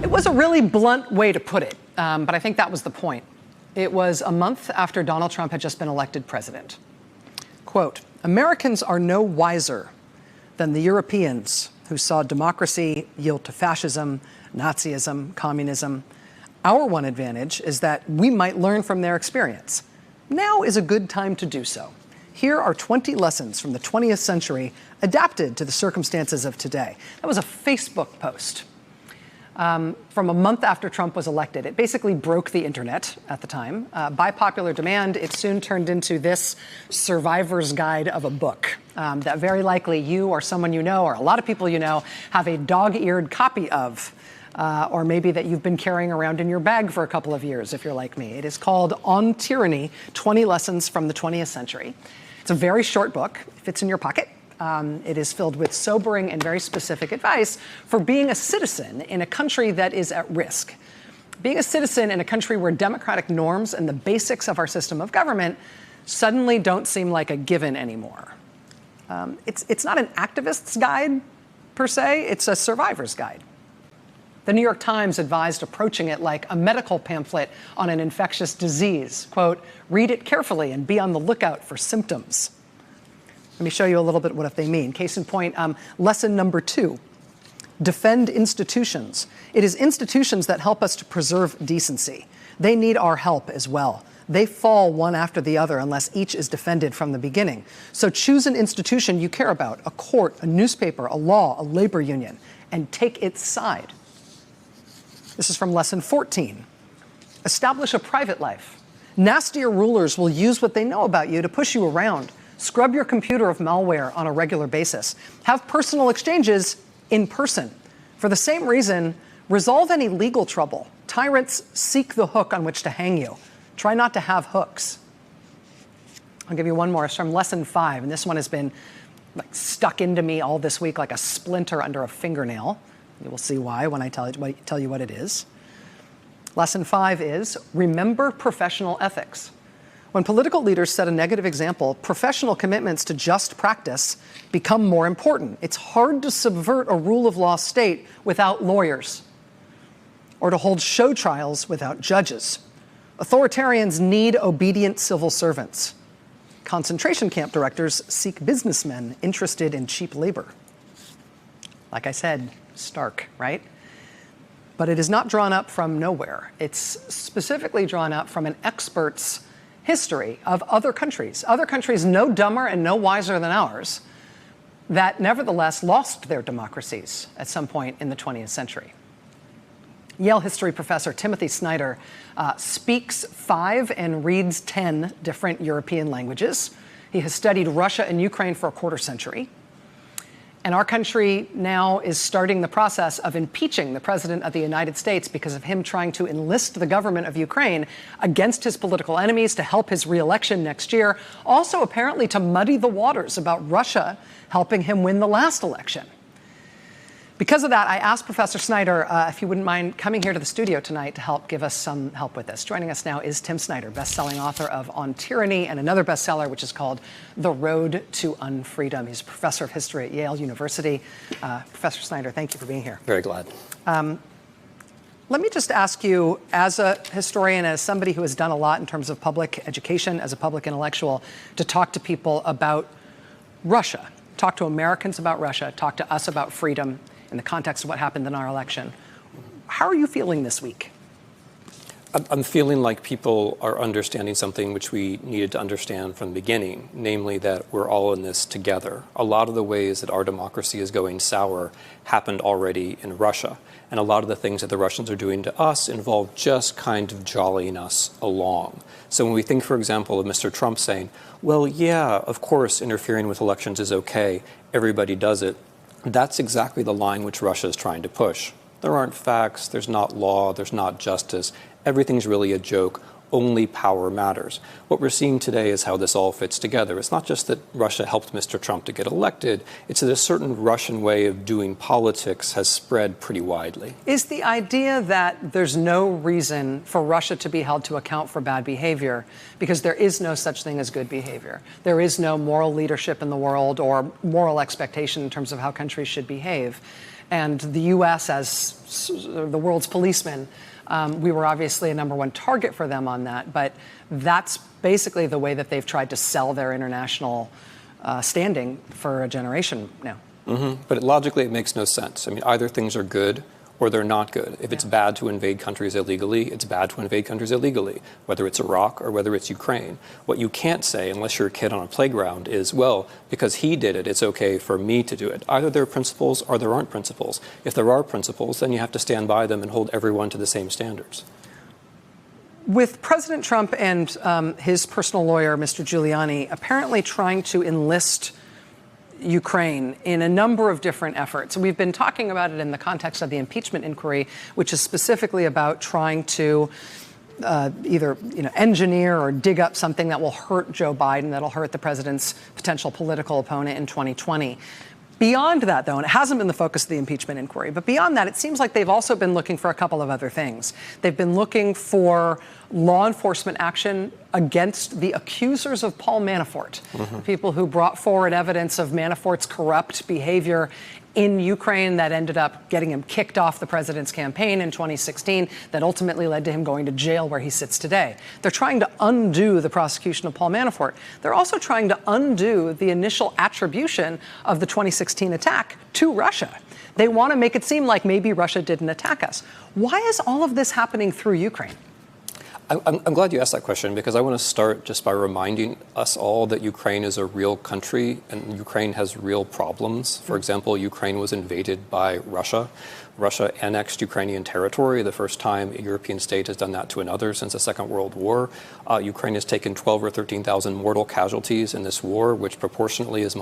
It was a really blunt way to put it, but I think that was the point. It was a month after Donald Trump had just been elected president. Quote, Americans are no wiser than the Europeans who saw democracy yield to fascism, Nazism, communism. Our one advantage is that we might learn from their experience. Now is a good time to do so. Here are 20 lessons from the 20th century adapted to the circumstances of today. That was a Facebook post from a month after Trump was elected. It basically broke the internet at the time. By popular demand, it soon turned into this survivor's guide of a book that very likely you or someone you know or a lot of people you know have a dog-eared copy of. Or maybe that you've been carrying around in your bag for a couple of years, if you're like me. It is called On Tyranny, 20 Lessons from the 20th Century. It's a very short book. It fits in your pocket. It is filled with sobering and very specific advice for being a citizen in a country that is at risk. Being a citizen in a country where democratic norms and the basics of our system of government suddenly don't seem like a given anymore. It's not an activist's guide, per se. It's a survivor's guide. The New York Times advised approaching it like a medical pamphlet on an infectious disease. Quote, read it carefully and be on the lookout for symptoms. Let me show you a little bit what they mean. Case in point, lesson number 2, defend institutions. It is institutions that help us to preserve decency. They need our help as well. They fall one after the other unless each is defended from the beginning. So choose an institution you care about, a court, a newspaper, a law, a labor union, and take its side. This is from lesson 14. Establish a private life. Nastier rulers will use what they know about you to push you around. Scrub your computer of malware on a regular basis. Have personal exchanges in person. For the same reason, resolve any legal trouble. Tyrants seek the hook on which to hang you. Try not to have hooks. I'll give you one more. It's from lesson 5, and this one has been stuck into me all this week like a splinter under a fingernail. You will see why when I tell you what it is. Lesson 5 is, remember professional ethics. When political leaders set a negative example, professional commitments to just practice become more important. It's hard to subvert a rule of law state without lawyers, or to hold show trials without judges. Authoritarians need obedient civil servants. Concentration camp directors seek businessmen interested in cheap labor. Like I said, stark, right? But it is not drawn up from nowhere. It's specifically drawn up from an expert's history of other countries no dumber and no wiser than ours, that nevertheless lost their democracies at some point in the 20th century. Yale history professor Timothy Snyder speaks 5 and reads 10 different European languages. He has studied Russia and Ukraine for a quarter century. And our country now is starting the process of impeaching the president of the United States because of him trying to enlist the government of Ukraine against his political enemies to help his reelection next year. Also, apparently, to muddy the waters about Russia helping him win the last election. Because of that, I asked Professor Snyder if he wouldn't mind coming here to the studio tonight to help give us some help with this. Joining us now is Tim Snyder, best-selling author of On Tyranny and another bestseller, which is called The Road to Unfreedom. He's a professor of history at Yale University. Professor Snyder, thank you for being here. Very glad. Let me just ask you, as a historian, as somebody who has done a lot in terms of public education, as a public intellectual, to talk to people about Russia, talk to Americans about Russia, talk to us about freedom, in the context of what happened in our election. How are you feeling this week? I'm feeling like people are understanding something which we needed to understand from the beginning, namely that we're all in this together. A lot of the ways that our democracy is going sour happened already in Russia. And a lot of the things that the Russians are doing to us involve just kind of jollying us along. So when we think, for example, of Mr. Trump saying, well, yeah, of course, interfering with elections is okay. Everybody does it. That's exactly the line which Russia is trying to push. There aren't facts, there's not law, there's not justice. Everything's really a joke. Only power matters. What we're seeing today is how this all fits together. It's not just that Russia helped Mr. Trump to get elected. It's that a certain Russian way of doing politics has spread pretty widely. Is the idea that there's no reason for Russia to be held to account for bad behavior because there is no such thing as good behavior? There is no moral leadership in the world or moral expectation in terms of how countries should behave. And the U.S., as the world's policeman, we were obviously a #1 target for them on that. But that's basically the way that they've tried to sell their international standing for a generation now. But logically, it makes no sense. I mean, either things are good or they're not good. If it's bad to invade countries illegally, it's bad to invade countries illegally, whether it's Iraq or whether it's Ukraine. What you can't say, unless you're a kid on a playground, is, well, because he did it, it's okay for me to do it. Either there are principles or there aren't principles. If there are principles, then you have to stand by them and hold everyone to the same standards. With President Trump and his personal lawyer, Mr. Giuliani, apparently trying to enlist Ukraine in a number of different efforts. We've been talking about it in the context of the impeachment inquiry, which is specifically about trying to either engineer or dig up something that will hurt Joe Biden, that'll hurt the president's potential political opponent in 2020. Beyond that, though, and it hasn't been the focus of the impeachment inquiry, but beyond that, it seems like they've also been looking for a couple of other things. They've been looking for law enforcement action against the accusers of Paul Manafort, people who brought forward evidence of Manafort's corrupt behavior in Ukraine that ended up getting him kicked off the president's campaign in 2016, that ultimately led to him going to jail where he sits today. They're trying to undo the prosecution of Paul Manafort. They're also trying to undo the initial attribution of the 2016 attack to Russia. They want to make it seem like maybe Russia didn't attack us. Why is all of this happening through Ukraine? I'm glad you asked that question, because I want to start just by reminding us all that Ukraine is a real country and Ukraine has real problems. For example, Ukraine was invaded by Russia. Russia annexed Ukrainian territory, the first time a European state has done that to another since the Second World War. Ukraine has taken 12 or 13,000 mortal casualties in this war, which proportionately is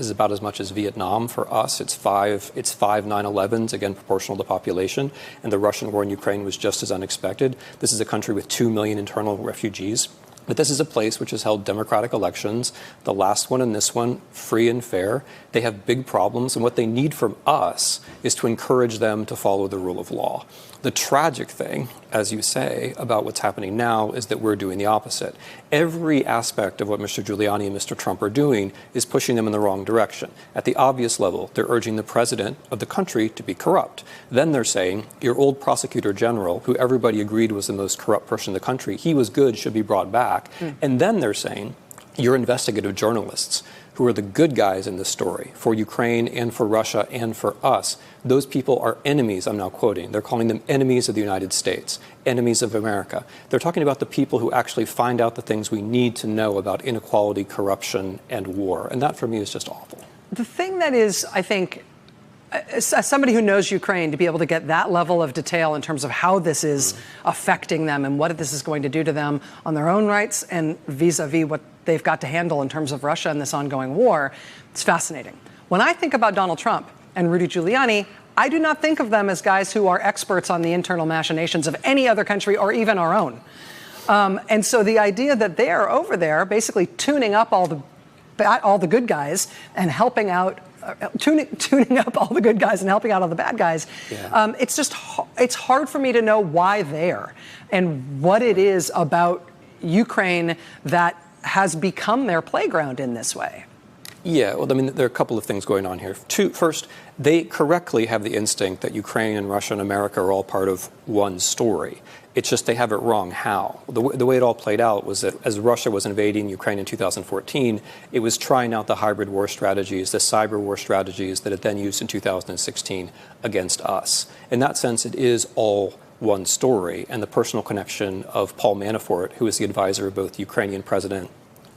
about as much as Vietnam for us. It's five 9/11s, again, proportional to population. And the Russian war in Ukraine was just as unexpected. This is a country with 2 million internal refugees. But this is a place which has held democratic elections, the last one and this one, free and fair. They have big problems, and what they need from us is to encourage them to follow the rule of law. The tragic thing, as you say, about what's happening now is that we're doing the opposite. Every aspect of what Mr. Giuliani and Mr. Trump are doing is pushing them in the wrong direction. At the obvious level, they're urging the president of the country to be corrupt. Then they're saying, your old prosecutor general, who everybody agreed was the most corrupt person in the country, he was good, should be brought back. And then they're saying, your investigative journalists, who are the good guys in this story for Ukraine and for Russia and for us, those people are enemies, I'm now quoting. They're calling them enemies of the United States, enemies of America. They're talking about the people who actually find out the things we need to know about inequality, corruption, and war. And that, for me, is just awful. The thing that is, I think, as somebody who knows Ukraine, to be able to get that level of detail in terms of how this is affecting them and what this is going to do to them on their own rights and vis-a-vis what they've got to handle in terms of Russia and this ongoing war, it's fascinating. When I think about Donald Trump and Rudy Giuliani, I do not think of them as guys who are experts on the internal machinations of any other country or even our own. And so the idea that they're over there basically tuning up all the good guys and helping out tuning up all the good guys and helping out all the bad guys. Yeah. It's hard for me to know why there and what it is about Ukraine that has become their playground in this way. Yeah, well, I mean, there are a couple of things going on here. First, they correctly have the instinct that Ukraine and Russia and America are all part of one story. It's just they have it wrong. How? The way it all played out was that as Russia was invading Ukraine in 2014, it was trying out the hybrid war strategies, the cyber war strategies that it then used in 2016 against us. In that sense, it is all one story. And the personal connection of Paul Manafort, who is the advisor of both the Ukrainian president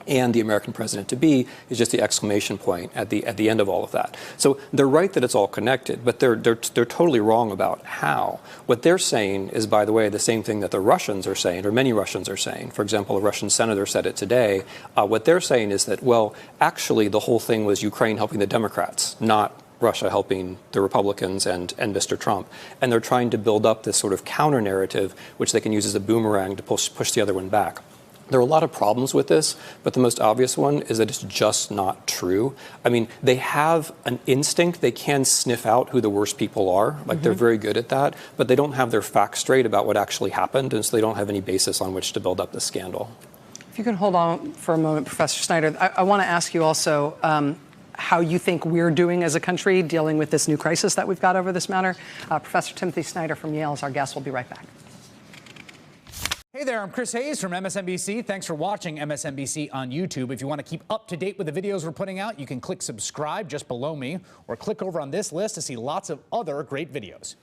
and the American president-to-be, is just the exclamation point at the end of all of that. So they're right that it's all connected, but they're totally wrong about how. What they're saying is, by the way, the same thing that the Russians are saying, or many Russians are saying. For example, a Russian senator said it today. What they're saying is that, well, actually the whole thing was Ukraine helping the Democrats, not Russia helping the Republicans and Mr. Trump. And they're trying to build up this sort of counter-narrative, which they can use as a boomerang to push the other one back. There are a lot of problems with this, but the most obvious one is that it's just not true. I mean, they have an instinct. They can sniff out who the worst people are. Like, they're very good at that, but they don't have their facts straight about what actually happened, and so they don't have any basis on which to build up the scandal. If you can hold on for a moment, Professor Snyder, I want to ask you also, how you think we're doing as a country dealing with this new crisis that we've got over this matter. Professor Timothy Snyder from Yale is our guest. We'll be right back. Hey there, I'm Chris Hayes from MSNBC. Thanks for watching MSNBC on YouTube. If you want to keep up to date with the videos we're putting out, you can click subscribe just below me or click over on this list to see lots of other great videos.